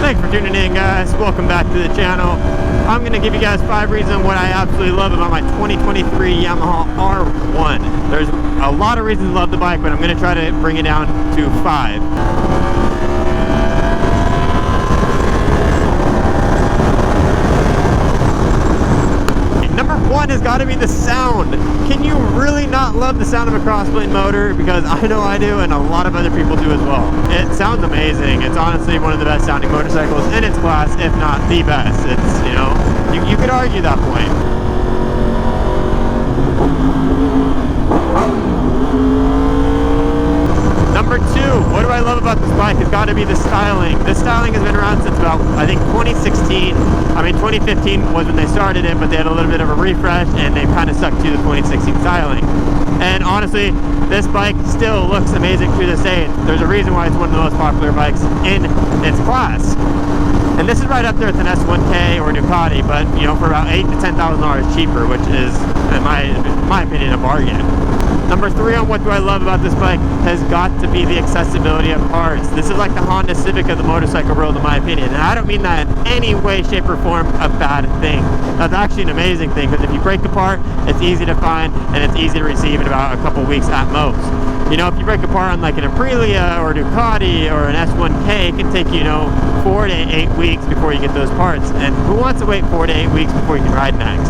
Thanks for tuning in, guys. Welcome back to the channel. I'm going to give you guys 5 reasons what I absolutely love about my 2023 Yamaha R1. There's a lot of reasons to love the bike, but I'm going to try to bring it down to 5. Number 1 has got to be the sound. Can you really not love the sound of a crossplane motor? Because I know I do, and a lot of other people do as well. It sounds amazing. It's honestly one of the best sounding motorcycles in its class, if not the best. It's, you know, you could argue that point. Number 2, what do I love about this bike? It's got to be the styling. This styling has been around since about, I think, 2016. I mean, 2015 was when they started it, but they had a little bit of a refresh, and they kind of stuck to the 2016 styling. And honestly, this bike still looks amazing to this day. There's a reason why it's one of the most popular bikes in its class. And this is right up there with an S1K or Ducati, but, you know, for about $8,000 to $10,000 cheaper, which is, in my opinion, a bargain. Number 3 on what do I love about this bike has got to be the accessibility of parts. This is like the Honda Civic of the motorcycle world, in my opinion. And I don't mean that in any way, shape, or form a bad thing. That's actually an amazing thing, because if you break apart, it's easy to find and it's easy to receive in about a couple weeks at most. You know, if you break apart on like an Aprilia or Ducati or an S1K, it can take, you know, 4 to 8 weeks before you get those parts. And who wants to wait 4 to 8 weeks before you can ride next?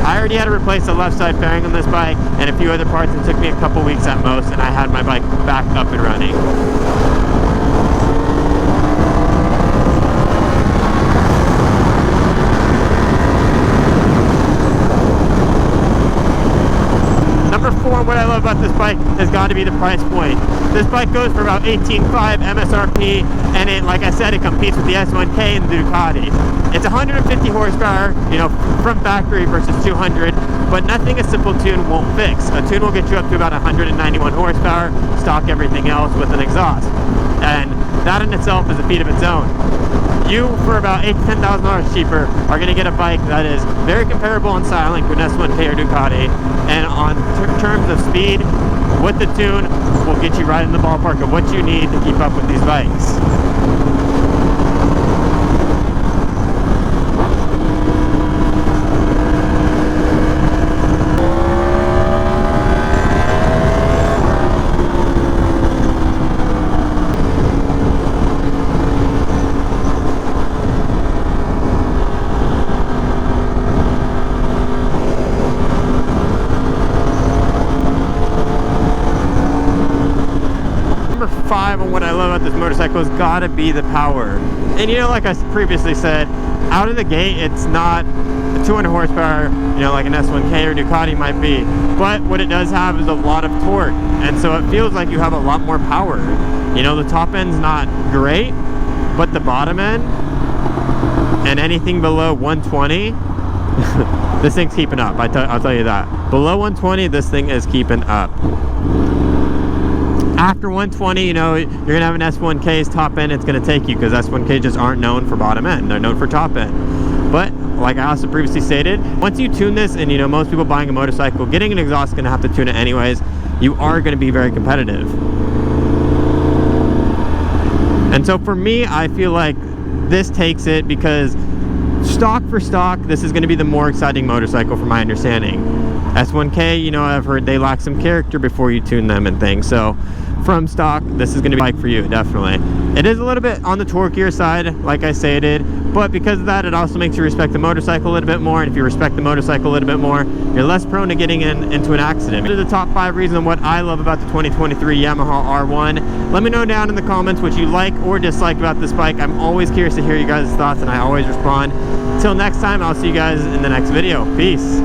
I already had to replace the left side fairing on this bike and a few other parts. It took me a couple weeks at most, and I had my bike back up and running. Number 4, what I love about this bike has got to be the price point. This bike goes for about $18,500 MSRP, and it, like I said, it competes with the S1K and the Ducati. It's 150 horsepower, you know, from factory versus 200, but nothing a simple tune won't fix. A tune will get you up to about 191 horsepower, stock everything else with an exhaust. And that in itself is a feat of its own. You, for about $8,000 to $10,000 cheaper, are going to get a bike that is very comparable in styling to an S1K or Ducati, and on terms of speed, with the tune, will get you right in the ballpark of what you need to keep up with these bikes. Number 5 on what I love about this motorcycle has got to be the power. And you know, like I previously said, out of the gate, it's not a 200 horsepower, you know, like an S1K or Ducati might be. But what it does have is a lot of torque, and so it feels like you have a lot more power. You know, the top end's not great, but the bottom end and anything below 120, this thing's keeping up. I'll tell you that. Below 120, this thing is keeping up. After 120, you know, you're going to have an S1K's top end, it's going to take you, because S1K just aren't known for bottom end. They're known for top end. But, like I also previously stated, once you tune this, and you know, most people buying a motorcycle, getting an exhaust is going to have to tune it anyways, you are going to be very competitive. And so for me, I feel like this takes it, because stock for stock, this is going to be the more exciting motorcycle from my understanding. S1K, you know, I've heard they lack some character before you tune them and things. So from stock, this is going to be like for you, definitely. It is a little bit on the torquier side, like I stated, but because of that, it also makes you respect the motorcycle a little bit more. And if you respect the motorcycle a little bit more, you're less prone to getting into an accident. These are the top 5 reasons what I love about the 2023 Yamaha R1. Let me know down in the comments what you like or dislike about this bike. I'm always curious to hear you guys' thoughts, and I always respond. Till next time, I'll see you guys in the next video. Peace.